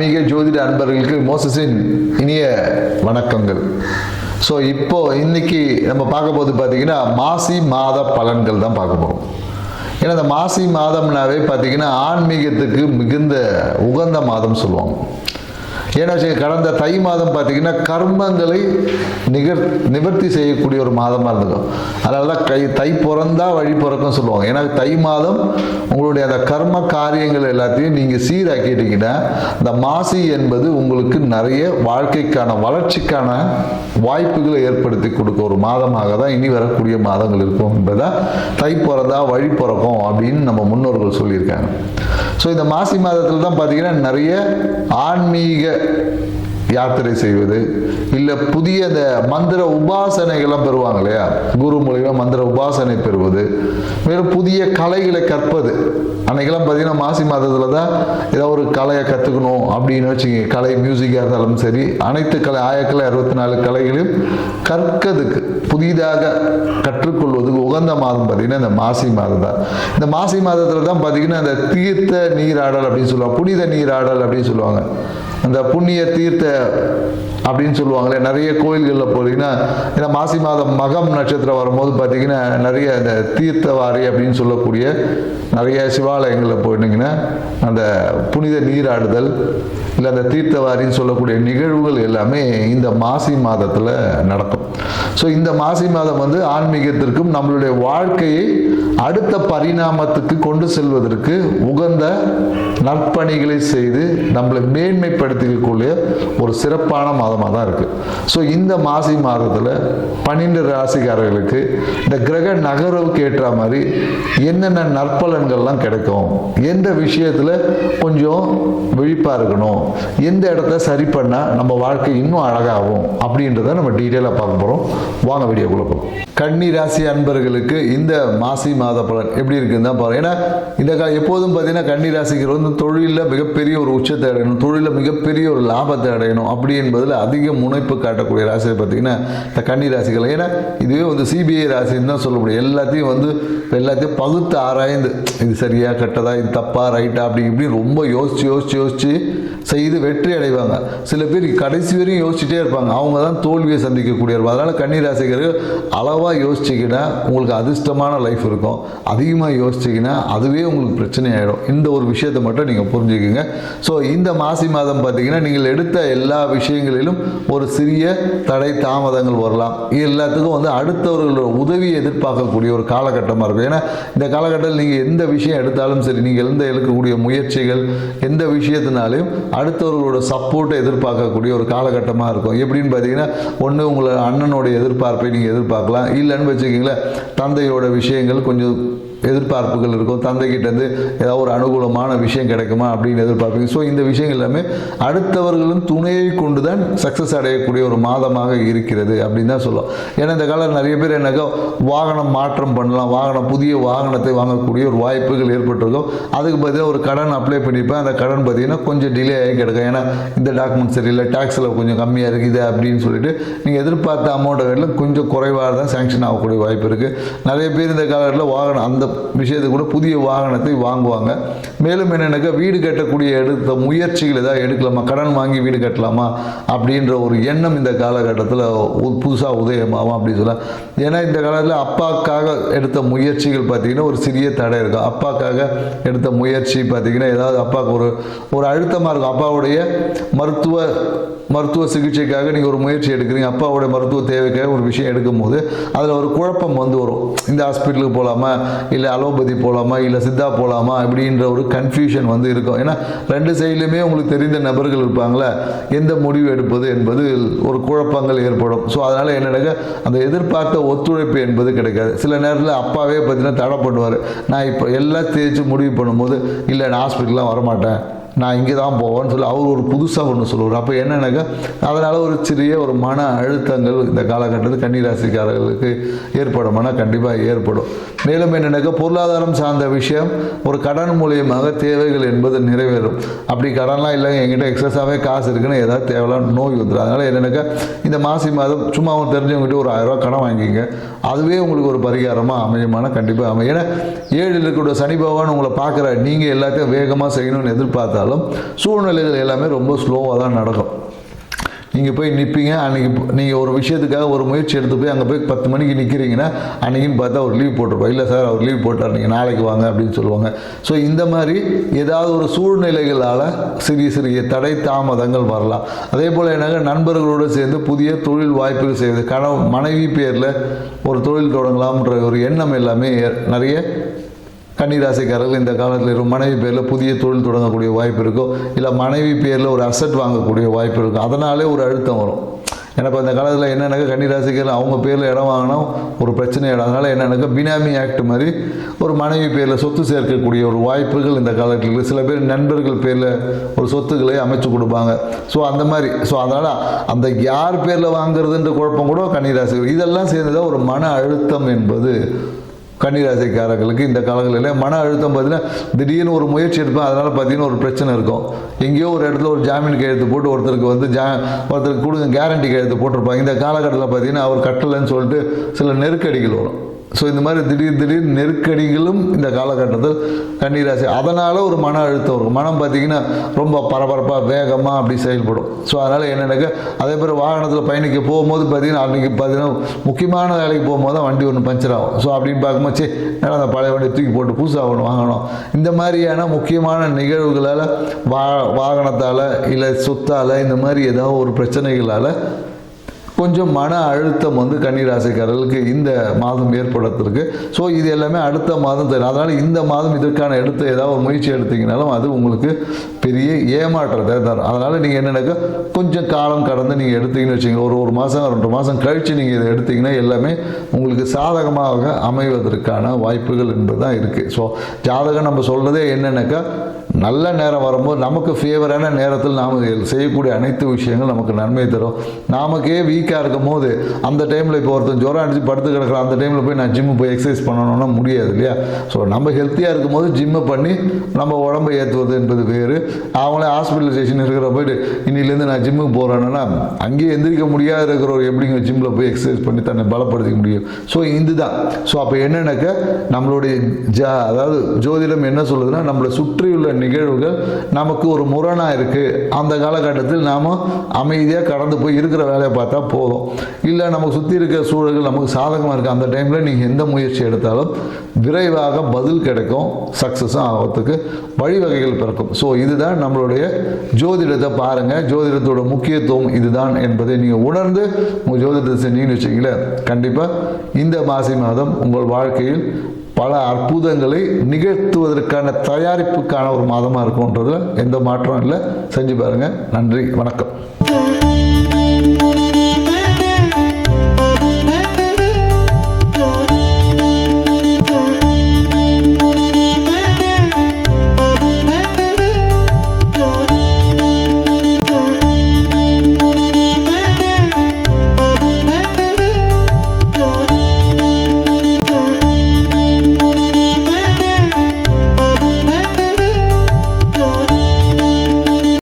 ஆன்மீக ஜோதிட அன்பர்களுக்கு மோசஸின் இனிய வணக்கங்கள். ஸோ இன்னைக்கு நம்ம பார்க்க போது பார்த்தீங்கன்னா மாசி மாத பலன்கள் தான் பார்க்க போகிறோம். ஏன்னா இந்த மாசி மாதம்னாவே பார்த்தீங்கன்னா ஆன்மீகத்துக்கு மிகுந்த உகந்த மாதம் சொல்லுவாங்க. ஏன்னா கடந்த தை மாதம் பார்த்தீங்கன்னா கர்மங்களை நிவர்த்தி செய்யக்கூடிய ஒரு மாதமாக இருந்துக்கும். அதனால தான் தை பிறந்தா வழி பிறக்கும் சொல்லுவாங்க. ஏன்னா தை மாதம் உங்களுடைய அந்த கர்ம காரியங்கள் எல்லாத்தையும் நீங்கள் சீராக்கிட்டீங்கன்னா இந்த மாசி என்பது உங்களுக்கு நிறைய வாழ்க்கைக்கான வளர்ச்சிக்கான வாய்ப்புகளை ஏற்படுத்தி கொடுக்க ஒரு மாதமாக தான் இனி வரக்கூடிய மாதங்கள் இருக்கும் என்பதை தை பிறந்தா வழி பிறக்கும் அப்படின்னு நம்ம முன்னோர்கள் சொல்லியிருக்காங்க. ஸோ இந்த மாசி மாதத்தில் தான் பார்த்தீங்கன்னா நிறைய ஆன்மீக யாத்திரை செய்வது, இல்லை புதிய இந்த மந்திர உபாசனைகள்லாம் பெறுவாங்க இல்லையா, குரு மூலியமாக மந்திர உபாசனை பெறுவது, மேலும் புதிய கலைகளை கற்பது. அன்னைக்கெல்லாம் பார்த்தீங்கன்னா மாசி மாதத்தில் தான் ஏதாவது ஒரு கலையை கற்றுக்கணும் அப்படின்னு வச்சுங்க. கலை மியூசிக்காக இருந்தாலும் சரி, அனைத்து கலை ஆயக்கலை 64 கலைகளையும் கற்கிறதுக்கு புதிதாக கற்றுக்கொள்வதுக்கு உகந்த மாதம் பார்த்தீங்கன்னா இந்த மாசி மாதம் தான். இந்த மாசி மாதத்தில் தான் பார்த்தீங்கன்னா இந்த தீர்த்த நீராடல் அப்படின்னு சொல்லுவாங்க, புனித நீராடல் அப்படின்னு சொல்லுவாங்க. அந்த புண்ணிய தீர்த்த அப்படின்னு சொல்லுவாங்களே, நிறைய கோயில்களில் போனீங்கன்னா இந்த மாசி மாதம் மகம் நட்சத்திரம் வரும்போது பார்த்தீங்கன்னா நிறைய இந்த தீர்த்தவாரி அப்படின்னு சொல்லக்கூடிய நிறைய சிவாலயங்களில் போயிட்டீங்கன்னா அந்த புனித நீராடுதல் இல்லை அந்த தீர்த்தவாரின்னு சொல்லக்கூடிய நிகழ்வுகள் எல்லாமே இந்த மாசி மாதத்தில் நடக்கும். ஸோ இந்த மாசி மாதம் வந்து ஆன்மீகத்திற்கும் நம்மளுடைய வாழ்க்கையை அடுத்த பரிணாமத்துக்கு கொண்டு செல்வதற்கு உகந்த நற்பணிகளை செய்து நம்மளை மேன்மைப்படுத்திக்கக்கூடிய ஒரு சிறப்பான மாதமாக தான் இருக்குது. ஸோ இந்த மாசி மாதத்தில் 12 ராசிக்காரர்களுக்கு இந்த கிரக நகர்வுக்கு ஏற்ற மாதிரி என்னென்ன நற்பலன்கள்லாம் கிடைக்கும், எந்த விஷயத்தில் கொஞ்சம் விழிப்பாக இருக்கணும், எந்த இடத்த சரி பண்ணால் நம்ம வாழ்க்கை இன்னும் அழகாகும் அப்படின்றத நம்ம டீட்டெயிலாக பார்க்க போகிறோம். வாங்க வீடியோக்குள்ள போகிறோம். கன்னி ராசி அன்பர்களுக்கு இந்த மாசி மாத பலன் எப்படி இருக்குன்னு தான் பாருங்க. ஏன்னா இந்த எப்போதும் பார்த்தீங்கன்னா கன்னி ராசிக்கு வந்து தொழிலில் மிகப்பெரிய ஒரு உச்சத்தை அடையணும், தொழிலில் மிகப்பெரிய ஒரு லாபத்தை அடையணும் அப்படி என்பதில் அதிக முனைப்பு காட்டக்கூடிய ராசியை பார்த்தீங்கன்னா இந்த கன்னி ராசிகள். ஏன்னா இதுவே வந்து சிபிஐ ராசின்னு தான் சொல்ல முடியும். எல்லாத்தையும் பகுத்து ஆராய்ந்து இது சரியா கெட்டதா, இது தப்பா ரைட்டா அப்படி இப்படி ரொம்ப யோசிச்சு செய்து வெற்றி அடைவாங்க. சில பேர் கடைசி வரையும் யோசிச்சுட்டே இருப்பாங்க, அவங்க தான் தோல்வியை சந்திக்கக்கூடிய இருப்பாங்க. அதனால கன்னி ராசிகர்கள் அளவாக யோசிச்சிங்கன்னா உங்களுக்கு அதிர்ஷ்டமான லைஃப் இருக்கும். அதிகமாக யோசிச்சிங்கன்னா அதுவே உங்களுக்கு பிரச்சனை ஆகிடும். இந்த ஒரு விஷயத்தை மட்டும் நீங்கள் புரிஞ்சுக்கோங்க. ஸோ இந்த மாசி மாதம் பார்த்தீங்கன்னா நீங்கள் எடுத்த எல்லா விஷயங்களிலும் ஒரு சிறிய தடை தாமதங்கள் வரலாம். எல்லாத்துக்கும் வந்து அடுத்தவர்களோட உதவியை எதிர்பார்க்கக்கூடிய ஒரு காலகட்டமாக இருக்கும். ஏன்னா இந்த காலகட்டத்தில் நீங்கள் எந்த விஷயம் எடுத்தாலும் சரி, நீங்கள் எடுக்கக்கூடிய முயற்சிகள் எந்த விஷயத்தினாலையும் அடுத்தவர்களோட சப்போர்ட்டை எதிர்பார்க்கக்கூடிய ஒரு காலகட்டமாக இருக்கும். எப்படின்னு பார்த்தீங்கன்னா ஒன்று உங்களை அண்ணனோட எதிர்பார்ப்பை நீங்கள் எதிர்பார்க்கலாம், இல்லைன்னு வச்சுக்கிங்களேன் தந்தையோட விஷயங்கள் கொஞ்சம் எதிர்பார்ப்புகள் இருக்கும். தந்தைகிட்டேருந்து ஏதாவது ஒரு அனுகூலமான விஷயம் கிடைக்குமா அப்படின்னு எதிர்பார்ப்பீங்க. ஸோ இந்த விஷயங்கள் எல்லாமே அடுத்தவர்களும் துணையை கொண்டு தான் சக்ஸஸ் அடையக்கூடிய ஒரு மாதமாக இருக்கிறது அப்படின்னு தான் சொல்லுவோம். ஏன்னா இந்த காலம் நிறைய பேர் என்னக்கா வாகனம் மாற்றம் பண்ணலாம், புதிய வாகனத்தை வாங்கக்கூடிய ஒரு வாய்ப்புகள் ஏற்பட்டிருக்கும். அதுக்கு பார்த்தீங்கன்னா ஒரு கடன் அப்ளை பண்ணியிருப்பேன், அந்த கடன் பார்த்தீங்கன்னா கொஞ்சம் டிலே ஆகி கிடக்கும். ஏன்னா இந்த டாக்குமெண்ட் சரியில்லை, டேக்ஸில் கொஞ்சம் கம்மியாக இருக்குது அப்படின்னு சொல்லிட்டு நீங்கள் எதிர்பார்த்த அமௌண்ட்டுகளில் கொஞ்சம் குறைவாக தான் சேங்ஷன் ஆகக்கூடிய வாய்ப்பு இருக்குது. நிறைய பேர் இந்த காலத்தில் வாகனம் அந்த விஷயத்துக்கு கூட புதிய வாகனத்தை வாங்குவாங்க. மேலும் என்னென்னாக்கா வீடு கட்டக்கூடிய எடுத்த முயற்சிகள் ஏதாவது எடுக்கலாமா, கடன் வாங்கி வீடு கட்டலாமா அப்படின்ற ஒரு எண்ணம் இந்த காலகட்டத்தில் புதுசாக உதயமாகும் அப்படின்னு சொல்லலாம். ஏன்னா இந்த காலத்தில் அப்பாக்காக எடுத்த முயற்சிகள் பார்த்தீங்கன்னா ஒரு சிறிய தடை இருக்கும். அப்பாக்காக எடுத்த முயற்சி பார்த்தீங்கன்னா ஏதாவது அப்பாவுக்கு ஒரு அழுத்தமாக இருக்கும். அப்பாவுடைய மருத்துவ சிகிச்சைக்காக நீங்கள் ஒரு முயற்சி எடுக்கிறீங்க, அப்பாவுடைய மருத்துவ தேவைக்காக ஒரு விஷயம் எடுக்கும்போது அதில் ஒரு குழப்பம் வந்து வரும். இந்த ஹாஸ்பிட்டலுக்கு போகலாமா, இல்லை அலோபதி போகலாமா, இல்லை சித்தா போகலாமா அப்படின்ற ஒரு கன்ஃபியூஷன் வந்து இருக்கும். ஏன்னா ரெண்டு சைட்லையுமே உங்களுக்கு தெரிந்த நபர்கள் இருப்பாங்களே, எந்த முடிவு எடுப்பது என்பது ஒரு குழப்பங்கள் ஏற்படும். ஸோ அதனால் என்னென்னாக்கா அந்த எதிர்பார்த்த ஒத்துழைப்பு என்பது கிடைக்காது. சில நேரத்தில் அப்பாவே பார்த்தீங்கன்னா தடை பண்ணுவார். நான் இப்போ எல்லாம் தேய்ச்சி முடிவு பண்ணும்போது இல்லை நான் ஹாஸ்பிட்டல்லாம் வரமாட்டேன், நான் இங்கே தான் போவேன்னு சொல்லி அவர் ஒரு புதுசாக ஒன்று சொல்லுவார். அப்போ என்னென்னாக்கா அதனால் ஒரு சிறிய ஒரு மன அழுத்தங்கள் இந்த காலகட்டத்தில் கன்னிராசிக்காரர்களுக்கு ஏற்படுமானா கண்டிப்பாக ஏற்படும். மேலும் என்னென்னாக்கா பொருளாதாரம் சார்ந்த விஷயம் ஒரு கடன் மூலியமாக தேவைகள் என்பது நிறைவேறும். அப்படி கடன்லாம் இல்லைங்க, எங்கிட்ட எக்ஸஸாகவே காசு இருக்குன்னு ஏதாவது தேவையில்லாம நோய் வந்துடும். அதனால் என்னென்னாக்கா இந்த மாசி மாதம் சும்மா அவங்க தெரிஞ்சவங்ககிட்ட ஒரு 1000 ரூபா கடன் வாங்கிங்க, அதுவே உங்களுக்கு ஒரு பரிகாரமாக அமையுமானா கண்டிப்பாக அமையும். ஏன்னா 7 இருக்கக்கூடிய சனி பகவான் உங்களை பார்க்குற நீங்கள் எல்லாத்தையும் வேகமாக செய்யணும்னு எதிர்பார்த்தாலும் இருந்தாலும் சூழ்நிலைகள் எல்லாமே ரொம்ப ஸ்லோவாக தான் நடக்கும். நீங்கள் போய் நிற்பீங்க, அன்றைக்கி நீங்கள் ஒரு விஷயத்துக்காக ஒரு முயற்சி எடுத்து போய் அங்கே போய் 10 மணிக்கு நிற்கிறீங்கன்னா அன்றைக்கின்னு பார்த்தா ஒரு லீவ் போட்டிருப்போம். இல்லை சார் அவர் லீவ் போட்டார், நீங்கள் நாளைக்கு வாங்க அப்படின்னு சொல்லுவாங்க. ஸோ இந்த மாதிரி ஏதாவது ஒரு சூழ்நிலைகளால் சிறிய சிறிய தடை தாமதங்கள் வரலாம். அதே போல் என்னங்க, நண்பர்களோடு சேர்ந்து புதிய தொழில் வாய்ப்புகள் செய்வது, மனைவி பேரில் ஒரு தொழில் தொடங்கலாம்ன்ற ஒரு எண்ணம் எல்லாமே நிறைய கன்னிராசிக்காரர்கள் இந்த காலத்தில் இருக்கும். மனைவி பேரில் புதிய தொழில் தொடங்கக்கூடிய வாய்ப்பு இருக்கும், இல்லை மனைவி பேரில் ஒரு அசட் வாங்கக்கூடிய வாய்ப்பு இருக்கும். அதனாலே ஒரு அழுத்தம் வரும். ஏன்னா இப்போ இந்த காலத்தில் என்னென்னாக்கா கன்னிராசிக்காரர்கள் அவங்க பேரில் இடம் வாங்கினா ஒரு பிரச்சனை இடம். அதனால் என்னென்னாக்கா பினாமி ஆக்ட் மாதிரி ஒரு மனைவி பேரில் சொத்து சேர்க்கக்கூடிய ஒரு வாய்ப்புகள் இந்த காலத்தில். சில பேர் நண்பர்கள் பேரில் ஒரு சொத்துக்களை அமைச்சு கொடுப்பாங்க. ஸோ அந்த மாதிரி அதனால் அந்த யார் பேரில் வாங்குறதுன்ற குழப்பம் கூட கன்னிராசிகள். இதெல்லாம் சேர்ந்துதான் ஒரு மன அழுத்தம் என்பது கன்னிராசிக்காரர்களுக்கு இந்த காலங்களில் மன அழுத்தம். பார்த்தீங்கன்னா திடீர்னு ஒரு முயற்சி எடுப்பேன், அதனால் பார்த்தீங்கன்னா ஒரு பிரச்சனை இருக்கும். எங்கேயோ ஒரு இடத்துல ஒரு ஜாமீன் கையெழுத்து போட்டு ஒருத்தருக்கு ஒருத்தருக்கு கொடுங்க கேரண்டி கையெழுத்து போட்டிருப்பாங்க. இந்த காலகட்டத்தில் பார்த்தீங்கன்னா அவர் கட்டலைன்னு சொல்லிட்டு சில நெருக்கடிகள் வரும். ஸோ இந்த மாதிரி திடீர் நெருக்கடிகளும் இந்த காலகட்டத்தில் கன்னிராசி. அதனால் ஒரு மன அழுத்தம் இருக்கும். மனம் பார்த்திங்கன்னா ரொம்ப பரபரப்பாக வேகமாக அப்படி செயல்படும். ஸோ அதனால் என்னென்னாக்கா அதே மாதிரி வாகனத்தில் பயணிக்க போகும்போது பார்த்திங்கன்னா அன்றைக்கி பார்த்திங்கன்னா முக்கியமான வேலைக்கு போகும்போது தான் வண்டி ஒன்று பஞ்சர் ஆகும். ஸோ அப்படின்னு பார்க்கும்போது ஏன்னா அந்த பழைய வண்டி தூக்கி போட்டு புதுசாக ஒன்று வாங்கணும். இந்த மாதிரியான முக்கியமான நிகழ்வுகளால் வாகனத்தால் இல்லை சொத்தால் இந்த மாதிரி ஏதாவது ஒரு பிரச்சனைகளால் கொஞ்சம் மன அழுத்தம் கன்னிராசிக்காரர்களுக்கு இந்த மாதம் ஏற்படுறதுக்கு. ஸோ இது எல்லாமே அடுத்த மாதம் தரும். அதனால் இந்த மாதம் இதற்கான ஏதாவது ஒரு முயற்சி எடுத்தீங்கனாலும் அது உங்களுக்கு பெரிய ஏமாற்றத்தை தரும். அதனால் நீங்கள் என்னென்னாக்கா கொஞ்சம் காலம் கடந்து நீங்கள் எடுத்தீங்கன்னு வச்சுங்க, ஒரு மாதம் 2 மாதம் கழித்து நீங்கள் இதை எடுத்தீங்கன்னா எல்லாமே உங்களுக்கு சாதகமாக அமைவதற்கான வாய்ப்புகள் என்பது தான் இருக்குது. ஸோ ஜாதகம் நம்ம சொல்கிறதே என்னென்னாக்கா நல்ல நேரம் வரும்போது நமக்கு ஃபேவரான நேரத்தில் நாம் செய்யக்கூடிய அனைத்து விஷயங்கள் நமக்கு நன்மை தரும். நமக்கே வீக்காக இருக்கும் போது அந்த டைமில் இப்போ ஒருத்தன் ஜுரம் அடித்து படுத்து கிடக்கிற அந்த டைமில் போய் நான் ஜிம்மு போய் எக்ஸசைஸ் பண்ணணும்னா முடியாது இல்லையா. ஸோ நம்ம ஹெல்த்தியாக இருக்கும் போது ஜிம்மை பண்ணி நம்ம உடம்பை ஏற்றுவது என்பது வேறு. அவங்களே ஹாஸ்பிட்டலைசேஷன் இருக்கிற போய்ட்டு இன்னிலேருந்து நான் ஜிம்முக்கு போகிறேன்னா அங்கேயே எந்திரிக்க முடியாத இருக்கிறவர் எப்படிங்க ஜிம்மில் போய் எக்ஸசைஸ் பண்ணி தன்னை பலப்படுத்திக்க முடியும். ஸோ இதுதான். ஸோ அப்போ என்னென்னாக்க நம்மளுடைய அதாவது ஜோதிடம் என்ன சொல்லுதுன்னா, நம்மளை சுற்றியுள்ள நிகழ்வுகள் நமக்கு ஒரு முரணாக இருக்குது. அந்த காலகட்டத்தில் நாம் அமைதியாக கடந்து போய் இருக்கிற வேலையை பார்த்தா போதும். இல்லை நமக்கு சுற்றி இருக்கிற சூழல்கள் நமக்கு சாதகமாக இருக்குது, அந்த டைமில் நீங்கள் எந்த முயற்சி எடுத்தாலும் விரைவாக பதில் கிடைக்கும், சக்ஸஸும் ஆகிறதுக்கு வழிவகைகள் பிறக்கும். ஸோ இதுதான் நம்மளுடைய ஜோதிடத்தை பாருங்கள். ஜோதிடத்தோட முக்கியத்துவம் இதுதான் என்பதை நீங்கள் உணர்ந்து உங்கள் ஜோதிடத்தை செஞ்சீங்கன்னு வச்சுக்கீங்களேன், கண்டிப்பாக இந்த மாசி மாதம் உங்கள் வாழ்க்கையில் பல அற்புதங்களை நிகழ்த்துவதற்கான தயாரிப்புக்கான ஒரு மாதமாக இருக்கும்ன்றதுல எந்த மாற்றம் இல்லை. செஞ்சு பாருங்கள். நன்றி, வணக்கம்.